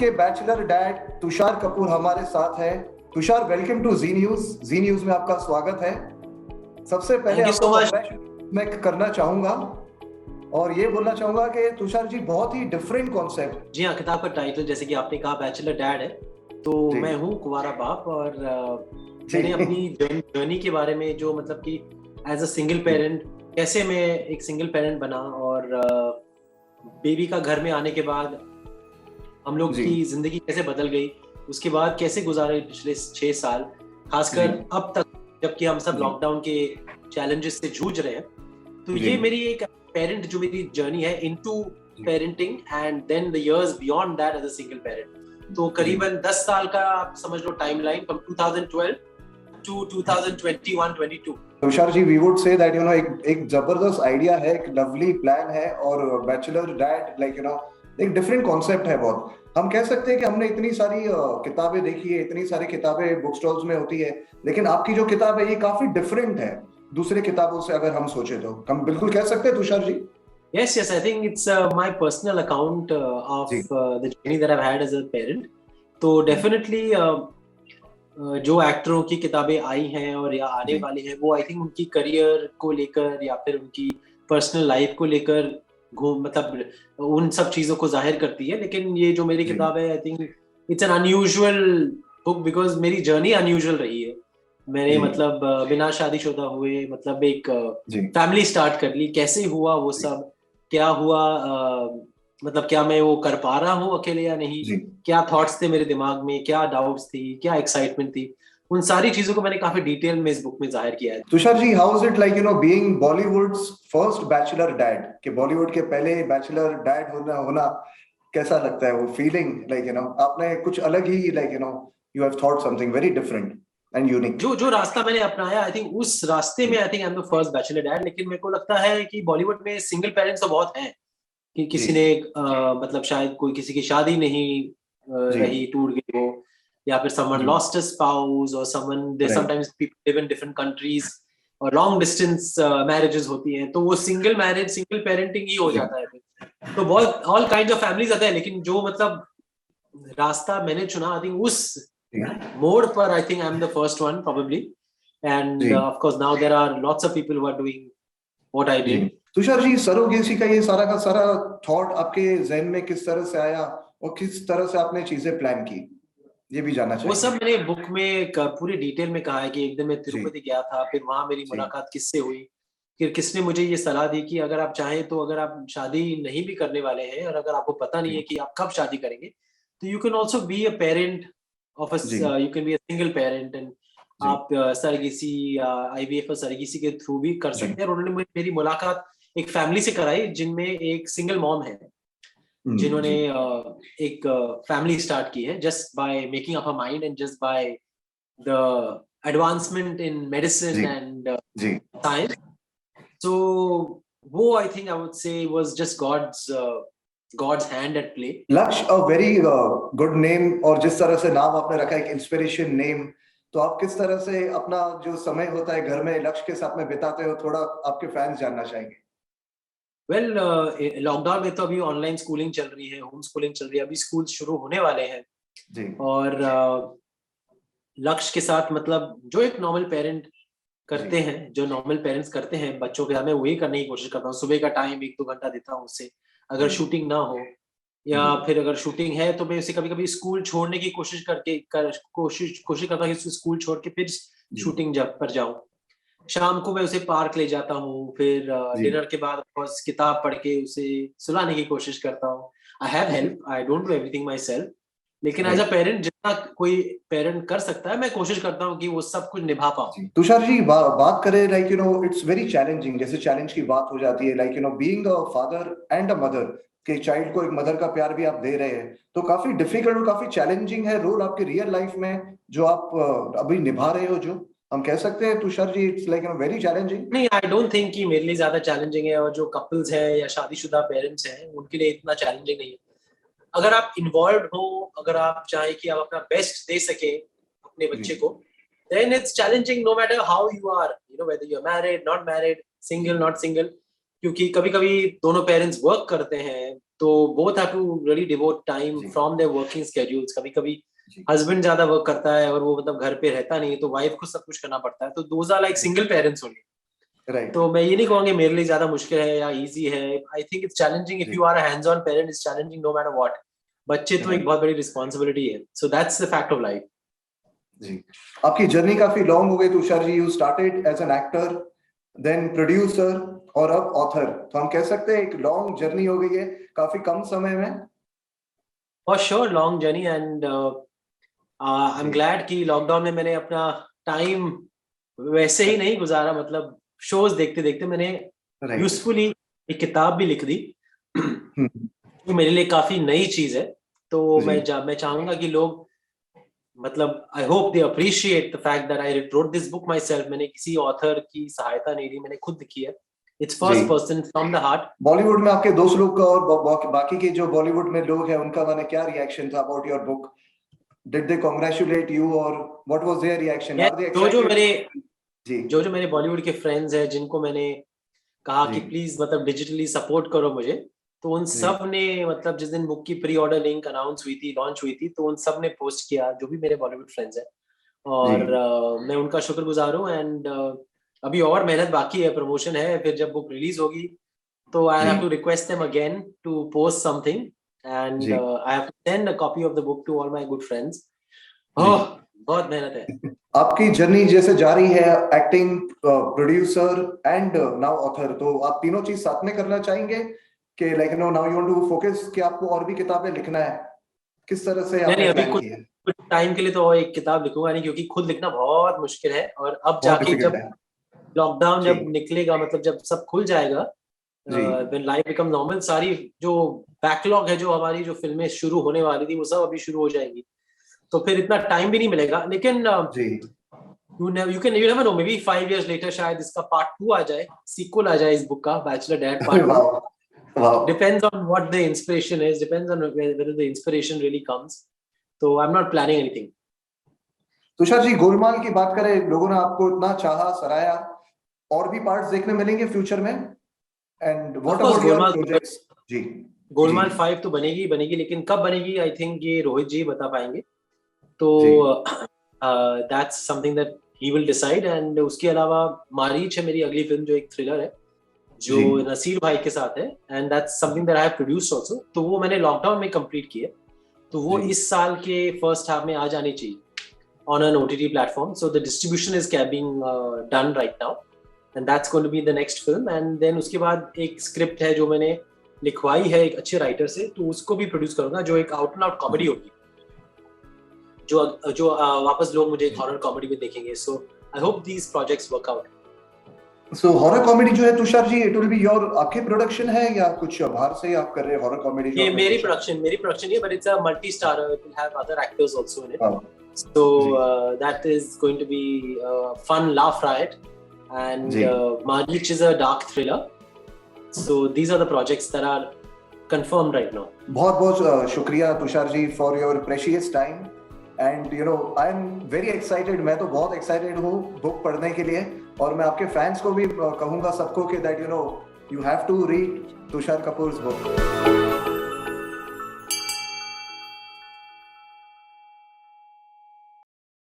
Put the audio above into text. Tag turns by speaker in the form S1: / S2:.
S1: के bachelor dad Tushar Kapoor हमारे साथ है। Tushar, welcome to Zee News. Zee News में आपका स्वागत है। सबसे पहले आपको मैं करना चाहूंगा और ये बोलना चाहूंगा कि तुषार जी बहुत ही डिफरेंट कॉन्सेप्ट।
S2: जी हाँ, किताब का टाइटल जैसे कि आपने कहा बैचलर डैड है, तो मैं हूँ कुंवारा बाप और मैंने अपनी जर्नी के बारे में जो मतलब कि एज अ सिंगल पेरेंट कैसे मैं एक सिंगल पेरेंट बना और बेबी का घर में आने के बाद हम लोग की जिंदगी कैसे बदल गई, उसके बाद कैसे गुजारे पिछले 6 साल, खासकर अब तक जबकि हम सब लॉकडाउन के चैलेंजेस से जूझ रहे हैं। तो ये मेरी एक पेरेंट जो मेरी जर्नी है into parenting and then the years beyond that as a single parent. तो करीबन 10 साल का आप समझ लो timeline from 2012 to 2021-22।
S1: Tushar ji, we would say that एक जबरदस्त आइडिया है, एक लवली प्लान है और बैचलर डैड एक डिफरेंट कॉन्सेप्ट है बहुत। हम कह सकते हैं कि हमने इतनी सारी किताबें देखी है, इतनी सारी किताबें बुक स्टॉल्स में होती है, लेकिन आपकी जो किताब है ये काफी डिफरेंट है दूसरे किताबों से। अगर हम सोचे तो हम बिल्कुल कह सकते हैं Tushar ji.
S2: Yes, I think it's my personal account of the journey that I've had as a parent. तो definitely जो एक्टरों की किताबें आई हैं और या आने वाली हैं, वो आई थिंक उनकी करियर को लेकर या फिर उनकी पर्सनल लाइफ को लेकर मतलब उन सब चीजों को जाहिर करती है। लेकिन ये जो मेरी किताब है, I think it's an unusual book because मेरी जर्नी अनयूजुअल रही है। मैंने मतलब बिना शादीशुदा हुए मतलब एक फैमिली स्टार्ट कर ली। कैसे हुआ वो सब, क्या हुआ, मतलब क्या मैं वो कर पा रहा हूँ अकेले या नहीं, क्या थॉट्स थे मेरे दिमाग में, क्या डाउट्स थी, क्या एक्साइटमेंट थी, उन सारी चीजों को मैंने काफी डिटेल में इस बुक में जाहिर किया है।
S1: Tushar ji, how is it like being Bollywood's first bachelor dad, कि बॉलीवुड के पहले बैचलर डैड होना कैसा लगता है? वो फीलिंग आपने कुछ अलग ही you have thought something very different and unique.
S2: जो रास्ता मैंने अपनाया, आई थिंक उस रास्ते में I think I am the first bachelor dad. लेकिन मेरे को लगता है कि बॉलीवुड में सिंगल पेरेंट्स तो बहुत हैं कि किसी ने मतलब शायद कोई किसी की शादी नहीं रही, टूट गई हो, या फिर someone lost a spouse or someone they sometimes people live in different countries और long distance marriages होती हैं, तो वो सिंगल मैरिज सिंगल पेरेंटिंग ही हो जाता है। तो बहुत all kinds of families आते हैं, लेकिन जो मतलब रास्ता मैंने चुना, आई थिंक उस मोड़ पर आई think I am the first one probably and of course now there are lots of people who are doing what I did.
S1: Tushar ji, surrogacy का ये सारा का सारा थॉट आपके जहन में किस तरह से आया और किस तरह से आपने चीजें प्लान की, ये भी जानना चाहिए।
S2: वो सब मैंने बुक में पूरी डिटेल में कहा है कि एक दिन मैं तिरुपति गया था, फिर वहां मेरी मुलाकात किससे हुई, फिर किसने मुझे ये सलाह दी कि अगर आप चाहें तो अगर आप शादी नहीं भी करने वाले हैं और अगर आपको पता नहीं है कि आप कब शादी करेंगे, तो you can also be a parent of you can be a single parent and आप सरगेसी IVF और सरगेसी के थ्रू भी कर सकते हैं। और उन्होंने मेरी मुलाकात एक फैमिली से कराई जिनमें एक सिंगल मॉम है, जिन्होंने एक फैमिली स्टार्ट की है just by making up a mind and just by the advancement in medicine and science. So वो I think I would say was just God's hand at play.
S1: Lakshya, a very good name, और जिस तरह से नाम आपने रखा है, एक इंस्पिरेशन नेम। तो आप किस तरह से अपना जो समय होता है घर में लक्ष्य के साथ में बिताते हो, थोड़ा आपके फैंस जानना चाहेंगे।
S2: वेल, लॉकडाउन में तो अभी ऑनलाइन स्कूलिंग चल रही है, होम स्कूलिंग चल रही है, अभी स्कूल शुरू होने वाले हैं और लक्ष्य के साथ मतलब जो एक नॉर्मल पेरेंट करते हैं, जो नॉर्मल पेरेंट्स करते हैं बच्चों के साथ, मैं वही करने की कोशिश करता हूँ। सुबह का टाइम 1-2 घंटा देता हूँ उससे, अगर शूटिंग ना हो या फिर अगर शूटिंग है तो मैं उसे कभी कभी स्कूल छोड़ने की कोशिश करता हूँ कि स्कूल छोड़ के फिर शूटिंग पर जाऊँ। शाम को मैं उसे पार्क ले जाता हूँ, फिर डिनर के बाद बस किताब पढ़ के उसे सुलाने की कोशिश करता हूँ। I have help, I don't do everything my self, लेकिन एज अ पेरेंट जितना कोई पेरेंट कर सकता है मैं कोशिश करता हूँ कि वो सब कुछ निभा पाऊँ।
S1: तुषार जी, बात करें इट्स वेरी चैलेंजिंग, जैसे चैलेंज की बात हो जाती है, being a father and a mother, के चाइल्ड को एक मदर का प्यार भी आप दे रहे हैं, तो काफी डिफिकल्ट और काफी चैलेंजिंग है रोल आपके रियल लाइफ में जो आप अभी निभा रहे हो, जो हम कह सकते हैं Tushar ji it's very challenging.
S2: नहीं, आई डोंट थिंक कि मेरे लिए ज्यादा चैलेंजिंग है, और जो कपल्स हैं या शादीशुदा पेरेंट्स हैं उनके लिए इतना चैलेंजिंग नहीं है। अगर आप इन्वॉल्व हो, अगर आप चाहे कि आप अपना बेस्ट दे सके अपने बच्चे को, then it's challenging no matter how you are, whether you're married, not married, single, not single, क्योंकि कभी-कभी दोनों पेरेंट्स वर्क करते हैं, तो both have to really devote time from their working schedules. कभी कभी हस्बैंड ज्यादा वर्क करता है और वो मतलब घर पे रहता नहीं, तो वाइफ को सब कुछ करना पड़ता है, तो those are like single parents only.
S1: Right.
S2: तो मैं ये नहीं कहूँगा मेरे लिए ज्यादा मुश्किल है या इजी है। I think it's challenging if you are a hands on parent, it's challenging no matter what. बच्चे तो एक बहुत बड़ी रिस्पॉन्सिबिलिटी है, so that's the fact of life.
S1: जी, आपकी जर्नी काफी लॉन्ग हो गई Tushar ji. You started as an actor, then producer और अब ऑथर। तो हम कह सकते हैं एक लॉन्ग जर्नी हो गई है काफी कम समय में।
S2: For sure long journey, and I am glad कि लॉकडाउन में मैंने अपना टाइम वैसे ही नहीं गुजारा, मतलब शोज देखते देखते मैंने यूजफुली एक किताब भी लिख दी जो मेरे लिए काफी नई चीज है। तो मैं चाहूंगा कि लोग, मतलब I hope they appreciate the fact that I wrote this book my self. मैंने किसी ऑथर की सहायता नहीं ली, मैंने खुद लिखी है। It's first person from the heart.
S1: Bollywood में आपके दोस्त लोग का और बाकी के जो बॉलीवुड में लोग हैं उनका मैंने क्या रिएक्शन था about your book? Did they congratulate you or what was their reaction? Are they excited?
S2: जो मेरे बॉलीवुड के फ्रेंड्स हैं जिनको मैंने कहा कि प्लीज मतलब डिजिटली सपोर्ट करो मुझे, तो उन सब ने, मतलब जिस दिन बुक की प्री ऑर्डर लिंक अनाउंस हुई थी, लॉन्च हुई थी, तो उन सब ने पोस्ट किया, जो भी मेरे बॉलीवुड फ्रेंड्स हैं, और मैं उनका शुक्रगुजार हूँ। एंड अभी और मेहनत बाकी है, प्रमोशन है, फिर जब बुक रिलीज होगी तो I have to request them again to post something, and I have to send a copy of the book to all my good friends. बहुत मेहनत है।
S1: आपकी जर्नी जैसे जारी है, acting, producer and now author, तो आप तीनों चीज साथ में करना चाहेंगे कि like no now you want to focus कि आपको और भी किताबें लिखना है? किस तरह से आपने प्लान किया है?
S2: कुछ टाइम के लिए तो एक किताब लिखूंगा नहीं, क्योंकि खुद लिखना बहुत मुश्किल है। और अब जाके जब लॉकडाउन जब निकलेगा, मतलब जब सब खुल जाएगा, when life becomes normal, सारी जो बैकलॉग है, जो हमारी जो फिल्में शुरू होने वाली थी, वो सब अभी शुरू हो जाएंगी, तो फिर इतना टाइम भी नहीं मिलेगा। लेकिन you never know, maybe 5 years later शायद इसका part 2 आ जाए, sequel आ जाए इस बुक का, bachelor dad part 2। Depends on what the inspiration is, depends on whether the inspiration really comes, so I'm not planning anything।
S1: Tushar ji, Golmaal की बात करें, लोगों ने आपको इतना चाहा, सराहा, और भी पार्ट्स देखने मिलेंगे फ्यूचर में? And what about your projects? जी,
S2: गोलमाल 5 तो बनेगी, लेकिन कब बनेगी आई थिंक ये रोहित जी बता पाएंगे। तो that's something that he will decide। and उसके अलावा मारीच है मेरी अगली फिल्म, जो एक थ्रिलर है, जो नसीर भाई के साथ है, and that's something that I have produced also। तो वो मैंने लॉकडाउन में कंप्लीट की है, तो वो इस साल के फर्स्ट हाफ में आ जानी चाहिए on an OTT platform। so the distribution is being done right now, and that's going to be the next film। and then उसके बाद एक स्क्रिप्ट है जो मैंने लिखवाई है एक अच्छे राइटर से, तो उसको भी प्रोड्यूस करूंगा, जो एक आउट एंड आउट कॉमेडी होगी, जो वापस लोग मुझे एक हॉरर कॉमेडी में देखेंगे। So I hope these projects work out.
S1: So horror comedy जो है Tushar ji, it will be your आपकी प्रोडक्शन है या कुछ बाहर से आप कर रहे हैं हॉरर कॉमेडी?
S2: ये मेरी प्रोडक्शन है, but it's a multi starrer, it will have other actors also in it. so that is going to be a fun laugh riot, and Marich is a dark thriller। so these are the projects that are confirmed right now।
S1: बहुत शुक्रिया Tushar ji for your precious time, and you know I am very excited। मैं तो बहुत excited हूँ book पढ़ने के लिए, और मैं आपके फैंस को भी कहूँगा सबको कि that you know you have to read Tushar कपूर's book।